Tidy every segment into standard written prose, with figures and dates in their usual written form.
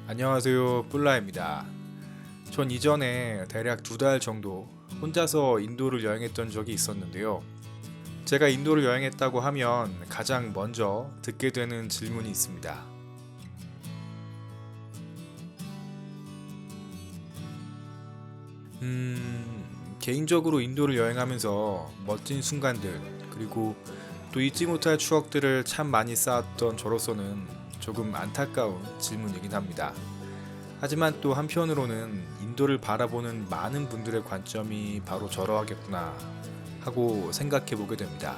안녕하세요, 뿔라입니다. 전 이전에 대략 2달 정도 혼자서 인도를 여행했던 적이 있었는데요. 제가 인도를 여행했다고 하면 가장 먼저 듣게 되는 질문이 있습니다. 개인적으로 인도를 여행하면서 멋진 순간들, 그리고 또 잊지 못할 추억들을 참 많이 쌓았던 저로서는 조금 안타까운 질문이긴 합니다. 하지만 또 한편으로는 인도를 바라보는 많은 분들의 관점이 바로 저러하겠구나 하고 생각해 보게 됩니다.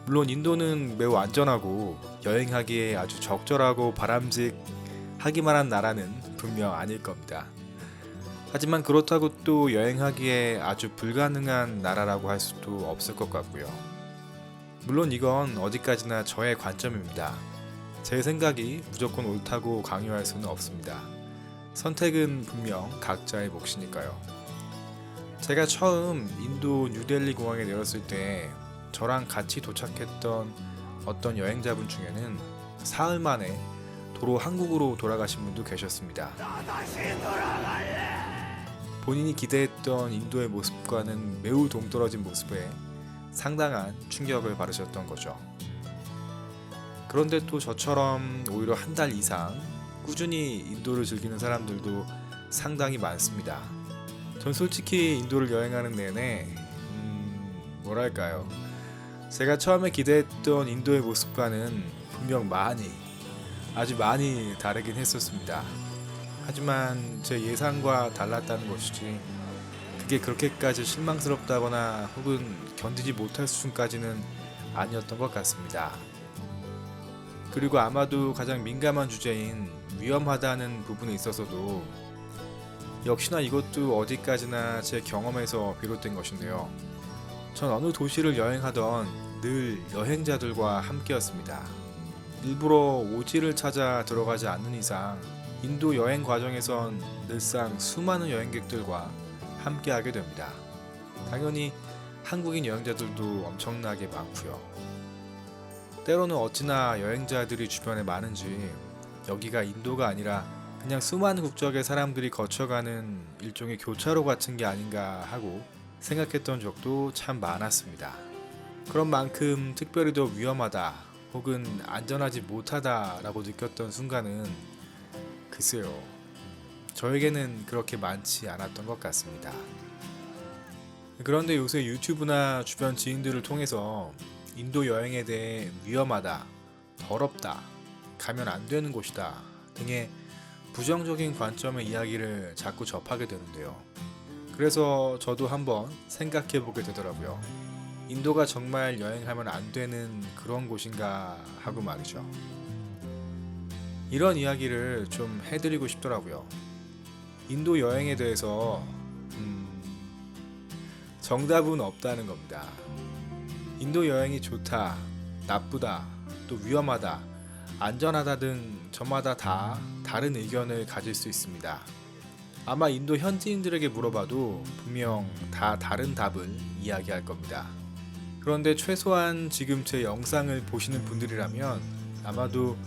물론 인도는 매우 안전하고 여행하기에 아주 적절하고 바람직하기만 한 나라는 분명 아닐 겁니다. 하지만 그렇다고 또 여행하기에 아주 불가능한 나라라고 할 수도 없을 것 같고요. 물론 이건 어디까지나 저의 관점입니다. 제 생각이 무조건 옳다고 강요할 수는 없습니다. 선택은 분명 각자의 몫이니까요. 제가 처음 인도 뉴델리 공항에 내렸을 때 저랑 같이 도착했던 어떤 여행자분 중에는 사흘 만에 도로 한국으로 돌아가신 분도 계셨습니다. 본인이 기대했던 인도의 모습과는 매우 동떨어진 모습에 상당한 충격을 받으셨던 거죠. 그런데 또 저처럼 오히려 한 달 이상 꾸준히 인도를 즐기는 사람들도 상당히 많습니다. 전 솔직히 인도를 여행하는 내내 뭐랄까요, 제가 처음에 기대했던 인도의 모습과는 분명 아주 많이 다르긴 했었습니다. 하지만 제 예상과 달랐다는 것이지 그게 그렇게까지 실망스럽다거나 혹은 견디지 못할 수준까지는 아니었던 것 같습니다. 그리고 아마도 가장 민감한 주제인 위험하다는 부분에 있어서도 역시나 이것도 어디까지나 제 경험에서 비롯된 것인데요. 전 어느 도시를 여행하던 늘 여행자들과 함께였습니다. 일부러 오지를 찾아 들어가지 않는 이상 인도 여행 과정에선 늘상 수많은 여행객들과 함께하게 됩니다. 당연히 한국인 여행자들도 엄청나게 많고요. 때로는 어찌나 여행자들이 주변에 많은지 여기가 인도가 아니라 그냥 수많은 국적의 사람들이 거쳐가는 일종의 교차로 같은 게 아닌가 하고 생각했던 적도 참 많았습니다. 그런 만큼 특별히 더 위험하다 혹은 안전하지 못하다라고 느꼈던 순간은 글쎄요, 저에게는 그렇게 많지 않았던 것 같습니다. 그런데 요새 유튜브나 주변 지인들을 통해서 인도 여행에 대해 위험하다, 더럽다, 가면 안 되는 곳이다 등의 부정적인 관점의 이야기를 자꾸 접하게 되는데요. 그래서 저도 한번 생각해 보게 되더라고요. 인도가 정말 여행하면 안 되는 그런 곳인가 하고 말이죠. 이런 이야기를 좀 해드리고 싶더라고요. 인도 여행에 대해서 정답은 없다는 겁니다. 인도 여행이 좋다, 나쁘다, 또 위험하다, 안전하다 등 저마다 다 다른 의견을 가질 수 있습니다. 아마 인도 현지인들에게 물어봐도 분명 다 다른 답을 이야기할 겁니다. 그런데 최소한 지금 제 영상을 보시는 분들이라면 아마도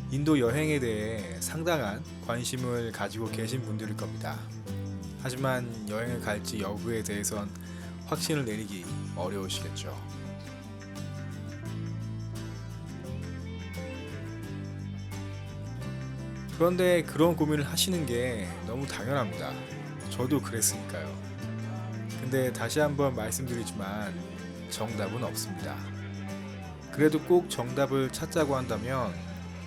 인도 여행에 대해 상당한 관심을 가지고 계신 분들일 겁니다. 하지만 여행을 갈지 여부에 대해선 확신을 내리기 어려우시겠죠. 그런데 그런 고민을 하시는 게 너무 당연합니다. 저도 그랬으니까요. 근데 다시 한번 말씀드리지만 정답은 없습니다. 그래도 꼭 정답을 찾자고 한다면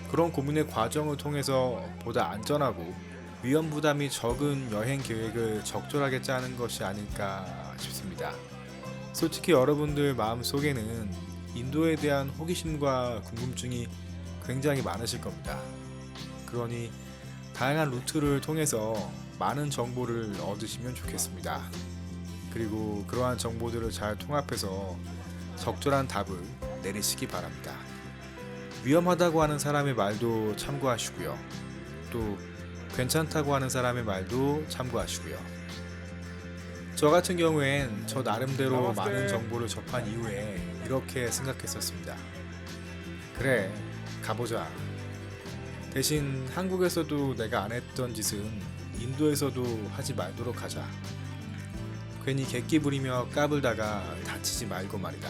그런 고민의 과정을 통해서 보다 안전하고 위험 부담이 적은 여행 계획을 적절하게 짜는 것이 아닐까 싶습니다. 솔직히 여러분들 마음속에는 인도에 대한 호기심과 궁금증이 굉장히 많으실 겁니다. 그러니 다양한 루트를 통해서 많은 정보를 얻으시면 좋겠습니다. 그리고 그러한 정보들을 잘 통합해서 적절한 답을 내리시기 바랍니다. 위험하다고 하는 사람의 말도 참고하시고요. 또 괜찮다고 하는 사람의 말도 참고하시고요. 저 같은 경우엔 저 나름대로 많은 정보를 접한 이후에 이렇게 생각했었습니다. 그래, 가보자. 대신 한국에서도 내가 안 했던 짓은 인도에서도 하지 말도록 하자. 괜히 객기 부리며 까불다가 다치지 말고 말이다.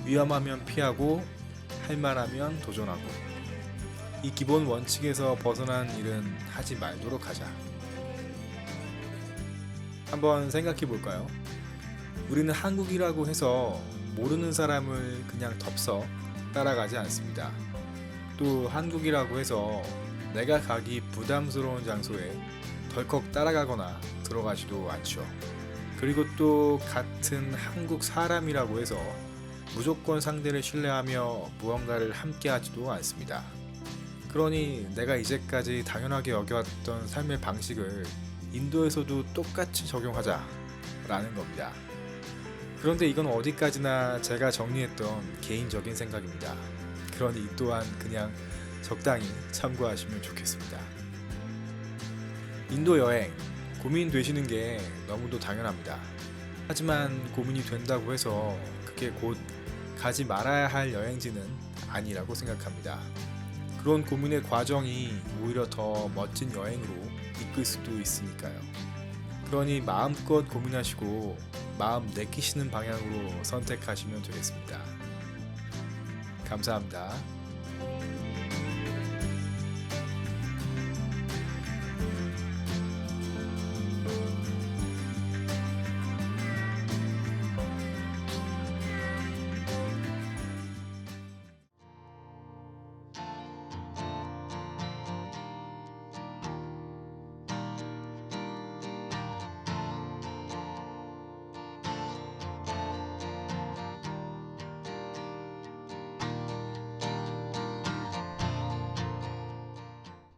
위험하면 피하고 할 만하면 도전하고 이 기본 원칙에서 벗어난 일은 하지 말도록 하자. 한번 생각해 볼까요? 우리는 한국이라고 해서 모르는 사람을 그냥 덥석 따라가지 않습니다. 또 한국이라고 해서 내가 가기 부담스러운 장소에 덜컥 따라가거나 들어가지도 않죠. 그리고 또 같은 한국 사람이라고 해서 무조건 상대를 신뢰하며 무언가를 함께 하지도 않습니다. 그러니 내가 이제까지 당연하게 여겨왔던 삶의 방식을 인도에서도 똑같이 적용하자라는 겁니다. 그런데 이건 어디까지나 제가 정리했던 개인적인 생각입니다. 그러니 이 또한 그냥 적당히 참고하시면 좋겠습니다. 인도 여행 고민되시는 게 너무도 당연합니다. 하지만 고민이 된다고 해서 그게 곧 가지 말아야 할 여행지는 아니라고 생각합니다. 그런 고민의 과정이 오히려 더 멋진 여행으로 이끌 수도 있으니까요. 그러니 마음껏 고민하시고 마음 내키시는 방향으로 선택하시면 되겠습니다. 감사합니다.